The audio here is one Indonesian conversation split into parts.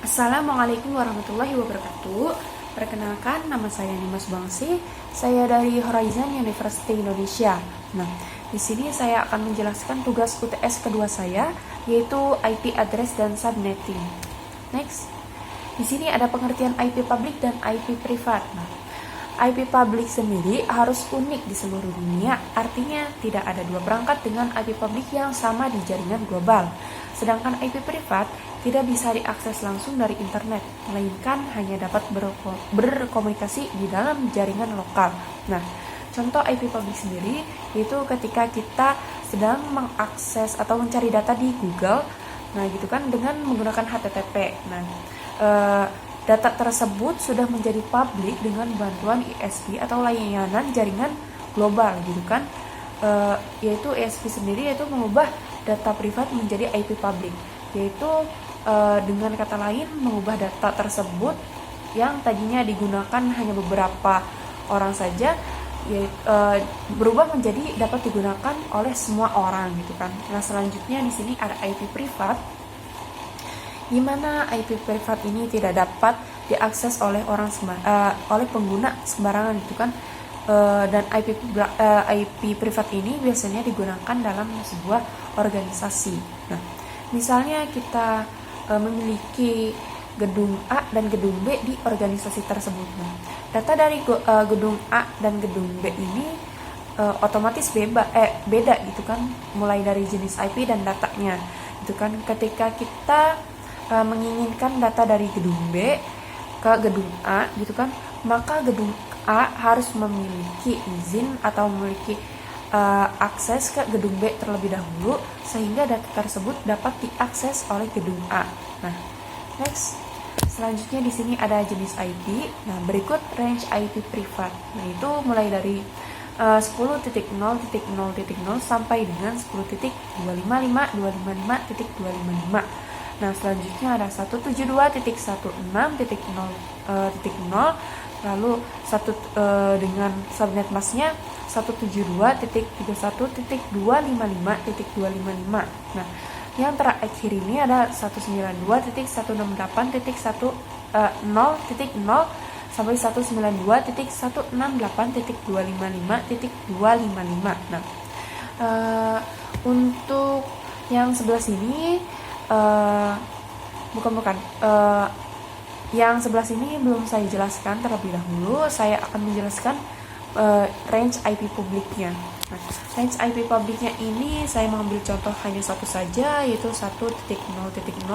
Assalamualaikum warahmatullahi wabarakatuh. Perkenalkan, nama saya Nimas Bangsi. Saya dari Horizon University Indonesia. Nah, di sini saya akan menjelaskan tugas UTS kedua saya, yaitu IP address dan subnetting. Next. Di sini ada pengertian IP public dan IP privat. Nah, IP public sendiri harus unik di seluruh dunia, artinya tidak ada dua perangkat dengan IP public yang sama di jaringan global. Sedangkan IP privat tidak bisa diakses langsung dari internet, melainkan hanya dapat berkomunikasi di dalam jaringan lokal. Nah, contoh IP public sendiri yaitu ketika kita sedang mengakses atau mencari data di Google, nah gitu kan, dengan menggunakan HTTP. Nah, data tersebut sudah menjadi publik dengan bantuan ISP atau layanan jaringan global gitu kan. Yaitu ISP sendiri yaitu mengubah data privat menjadi IP publik, yaitu dengan kata lain mengubah data tersebut yang tadinya digunakan hanya beberapa orang saja berubah menjadi dapat digunakan oleh semua orang gitu kan. Nah, selanjutnya di sini ada IP privat, di mana IP privat ini tidak dapat diakses oleh oleh pengguna sembarangan gitu kan. Dan IP privat ini biasanya digunakan dalam sebuah organisasi. Nah, misalnya kita memiliki gedung A dan gedung B di organisasi tersebut. Nah, data dari gedung A dan gedung B ini otomatis beda gitu kan, mulai dari jenis IP dan datanya gitu kan. Ketika kita menginginkan data dari gedung B ke gedung A gitu kan, maka gedung A harus memiliki izin atau memiliki akses ke gedung B terlebih dahulu sehingga data tersebut dapat diakses oleh gedung A. Nah, next, selanjutnya di sini ada jenis IP. Nah, berikut range IP privat. Nah, itu mulai dari 10.0.0.0 sampai dengan 10.255.255.255. Nah, selanjutnya ada 172.16.0.0, lalu dengan subnet masknya 172.31.255.255. Nah, yang terakhir ini ada 192.168.10.0 sampai 192.168.255.255. Nah, untuk yang sebelah sini yang sebelah sini belum saya jelaskan terlebih dahulu. Saya akan menjelaskan range IP publiknya. Nah, range IP publiknya ini saya mengambil contoh hanya satu saja, yaitu 1.0.0.0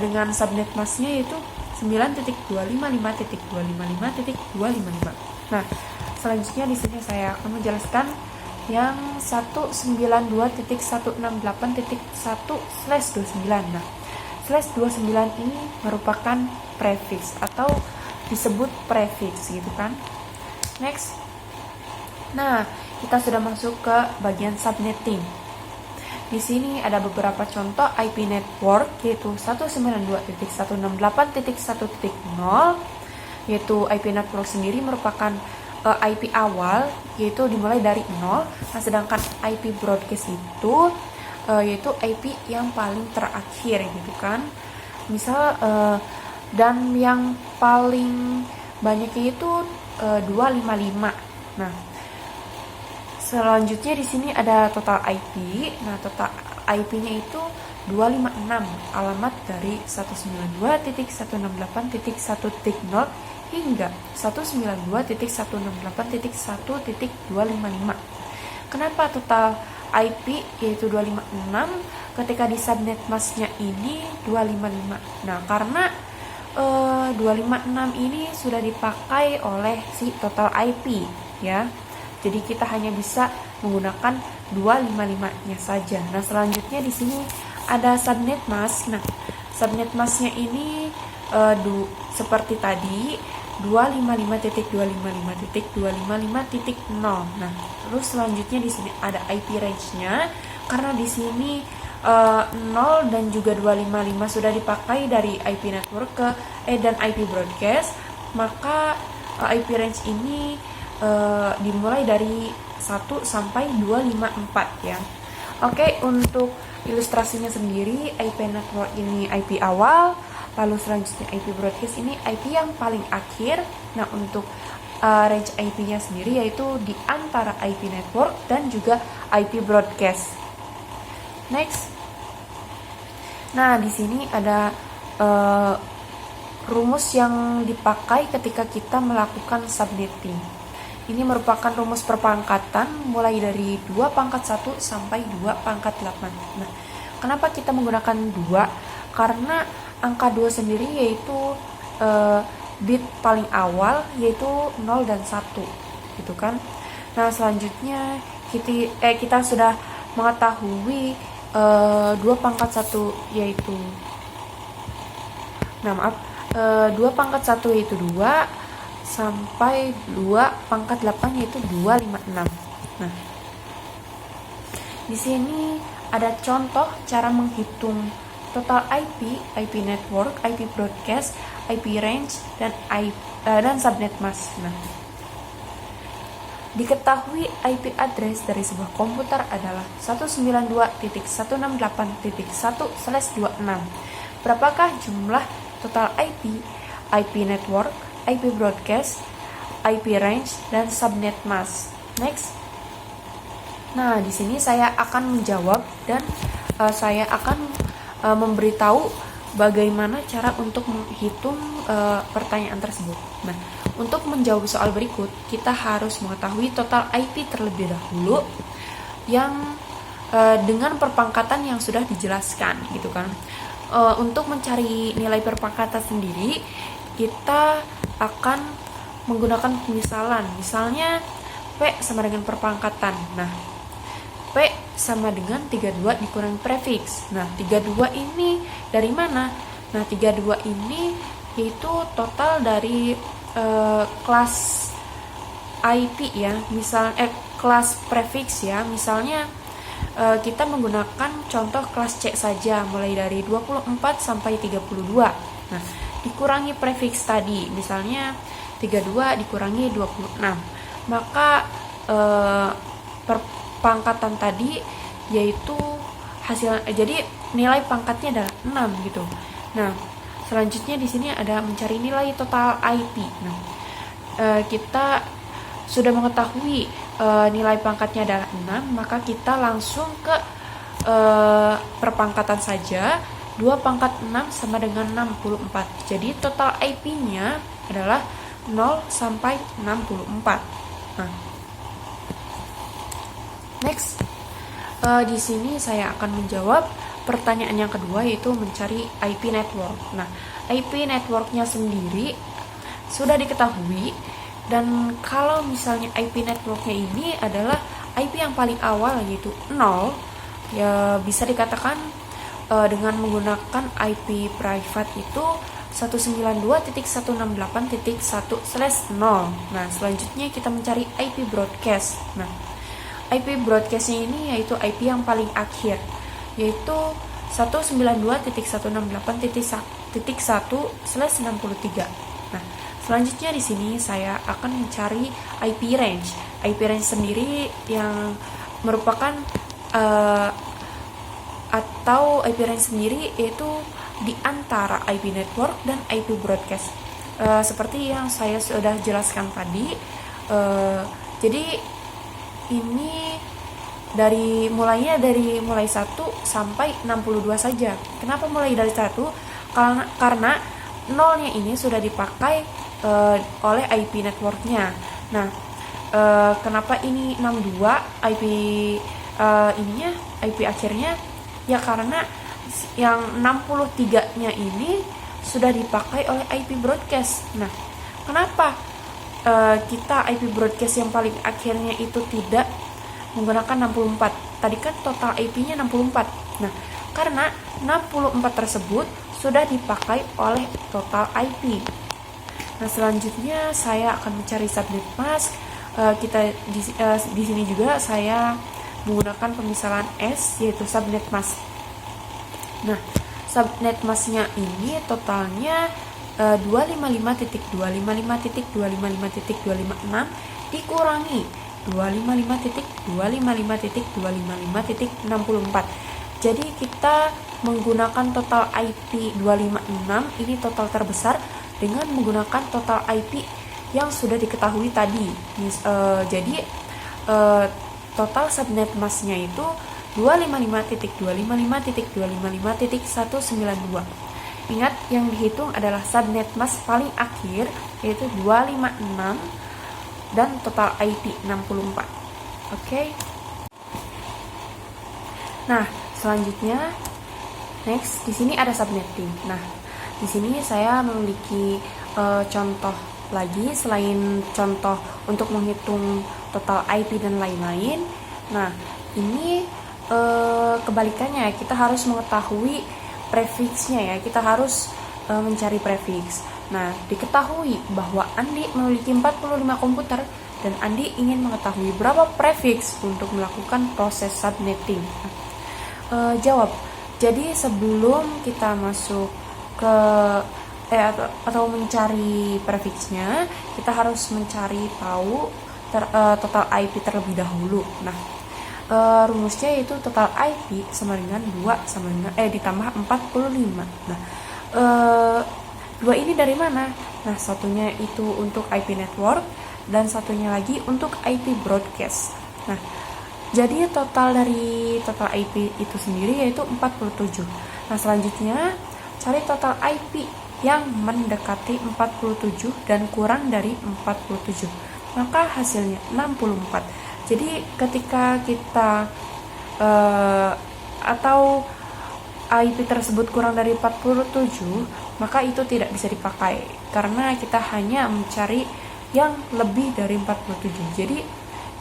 dengan subnet masknya yaitu 9.255.255.255. Nah, selanjutnya di sini saya akan menjelaskan yang 192.168.1/29. Nah, /29 ini merupakan prefix atau disebut prefix gitu kan. Next. Nah, kita sudah masuk ke bagian subnetting. Di sini ada beberapa contoh IP network, yaitu 192.168.1.0, yaitu IP network sendiri merupakan IP awal, yaitu dimulai dari 0. Nah, sedangkan IP broadcast itu yaitu IP yang paling terakhir gitu kan. Misal dan yang paling banyaknya itu 255. Nah, selanjutnya di sini ada total IP. Nah, total IP-nya itu 256, alamat dari 192.168.1.0 hingga 192.168.1.255. Kenapa total IP yaitu 256 ketika di subnet masknya ini 255? Nah, karena 256 ini sudah dipakai oleh si total IP ya. Jadi kita hanya bisa menggunakan 255-nya saja. Nah, selanjutnya di sini ada subnet mask. Nah, subnet masknya ini seperti tadi 255.255.255.0. Nah, terus selanjutnya di sini ada IP range-nya, karena di sini 0 dan juga 255 sudah dipakai dari IP network dan IP broadcast, maka IP range ini dimulai dari 1 sampai 254 ya. Oke, untuk ilustrasinya sendiri, IP network ini IP awal, Lalu selanjutnya IP broadcast ini IP yang paling akhir. Nah, untuk range IP-nya sendiri yaitu di antara IP network dan juga IP broadcast. Next. Nah, di sini ada rumus yang dipakai ketika kita melakukan subnetting. Ini merupakan rumus perpangkatan mulai dari 2 pangkat 1 sampai 2 pangkat 8. Nah, kenapa kita menggunakan 2? Karena angka 2 sendiri yaitu bit paling awal yaitu 0 dan 1 gitu kan. Nah, selanjutnya kita sudah mengetahui 2 pangkat 1 yaitu 2 pangkat 1 yaitu 2 sampai 2 pangkat 8 yaitu 256. Nah, di sini ada contoh cara menghitung total IP network, IP broadcast, IP range, dan subnet mask. Nah, diketahui IP address dari sebuah komputer adalah 192.168.1/26. Berapakah jumlah total IP network, IP broadcast, IP range, dan subnet mask? Next. Nah, di sini saya akan menjawab dan saya akan memberitahu bagaimana cara untuk menghitung pertanyaan tersebut. Nah, untuk menjawab soal berikut, kita harus mengetahui total IP terlebih dahulu yang dengan perpangkatan yang sudah dijelaskan, gitu kan. Untuk mencari nilai perpangkatan sendiri, kita akan menggunakan pemisalan. Misalnya P sama dengan perpangkatan. Nah, P sama dengan 32 dikurangi prefiks. Nah, 32 ini dari mana? Nah, 32 ini yaitu total dari kelas IP ya. Kelas prefiks ya. Misalnya kita menggunakan contoh kelas C saja mulai dari 24 sampai 32. Nah, dikurangi prefiks tadi. Misalnya 32 dikurangi 26. Maka perpangkatan tadi yaitu jadi nilai pangkatnya adalah 6 gitu. Nah, selanjutnya di sini ada mencari nilai total IP. Nah, kita sudah mengetahui nilai pangkatnya adalah 6, maka kita langsung ke perpangkatan saja. 2 pangkat 6 sama dengan 64. Jadi total IP-nya adalah 0 sampai 64. Nah, next. Di sini saya akan menjawab pertanyaan yang kedua yaitu mencari IP network. Nah, IP networknya sendiri sudah diketahui, dan kalau misalnya IP networknya ini adalah IP yang paling awal yaitu 0, ya bisa dikatakan dengan menggunakan IP private itu 192.168.1/0. Nah, selanjutnya kita mencari IP broadcast. Nah, IP broadcastnya ini yaitu IP yang paling akhir, yaitu 192.168.1/63. Nah, selanjutnya di sini saya akan mencari IP range. IP range sendiri yang merupakan atau IP range sendiri yaitu di antara IP network dan IP broadcast. Seperti yang saya sudah jelaskan tadi. Jadi ini mulai 1 sampai 62 saja. Kenapa mulai dari 1? Karena nolnya ini sudah dipakai oleh IP networknya. Nah, kenapa ini 62 IP ininya, IP akhirnya? Ya karena yang 63-nya ini sudah dipakai oleh IP broadcast. Nah, kenapa kita IP broadcast yang paling akhirnya itu tidak menggunakan 64? Tadi kan total IP-nya 64. Nah, karena 64 tersebut sudah dipakai oleh total IP. Nah, selanjutnya saya akan mencari subnet mask. Kita di sini juga saya menggunakan pemisalan S yaitu subnet mask. Nah, subnet masknya ini totalnya 255.255.255.256 dikurangi 255.255.255.64. Jadi kita menggunakan total IP 256, ini total terbesar, dengan menggunakan total IP yang sudah diketahui tadi. Jadi total subnet masknya itu 255.255.255.192. Ingat, yang dihitung adalah subnet mask paling akhir, yaitu 256 dan total IP 64. Oke. Nah, selanjutnya next, di sini ada subnetting. Nah, di sini saya memiliki contoh lagi selain contoh untuk menghitung total IP dan lain-lain. Nah, ini kebalikannya, kita harus mengetahui prefixnya ya. Kita harus mencari prefix. Nah, diketahui bahwa Andi memiliki 45 komputer dan Andi ingin mengetahui berapa prefix untuk melakukan proses subnetting. Jawab. Jadi sebelum kita masuk ke atau mencari prefixnya, kita harus mencari tahu total IP terlebih dahulu. Nah, rumusnya yaitu total IP sama dengan 2 sama dengan ditambah 45. Nah, 2 ini dari mana? Nah, satunya itu untuk IP network dan satunya lagi untuk IP broadcast. Nah, jadi total dari total IP itu sendiri yaitu 47. Nah, selanjutnya cari total IP yang mendekati 47 dan kurang dari 47. Maka hasilnya 64. Jadi ketika kita atau IP tersebut kurang dari 47, maka itu tidak bisa dipakai karena kita hanya mencari yang lebih dari 47. Jadi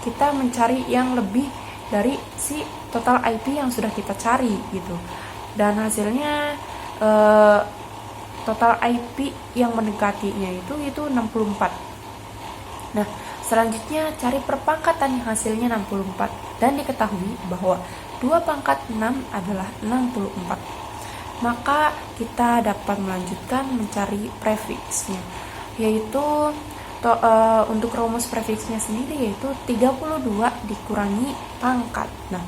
kita mencari yang lebih dari si total IP yang sudah kita cari gitu. Dan hasilnya total IP yang mendekatinya itu 64. Nah, selanjutnya cari perpangkatan yang hasilnya 64 dan diketahui bahwa 2 pangkat 6 adalah 64. Maka kita dapat melanjutkan mencari prefixnya, yaitu untuk rumus prefixnya sendiri yaitu 32 dikurangi pangkat. Nah,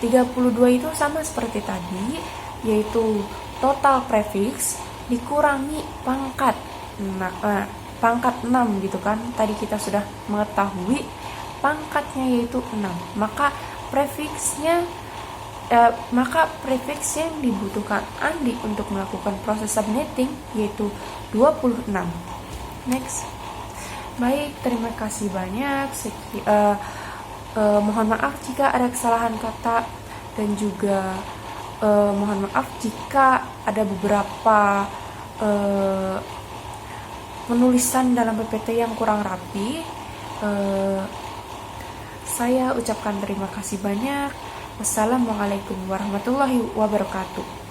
32 itu sama seperti tadi, yaitu total prefix dikurangi pangkat. Nah, pangkat 6 gitu kan. Tadi kita sudah mengetahui pangkatnya yaitu 6. Maka prefix yang dibutuhkan Andi untuk melakukan proses subnetting yaitu 26. Next. Baik, terima kasih banyak. Mohon maaf jika ada kesalahan kata dan juga mohon maaf jika ada beberapa penulisan dalam PPT yang kurang rapi. Saya ucapkan terima kasih banyak. Wassalamualaikum warahmatullahi wabarakatuh.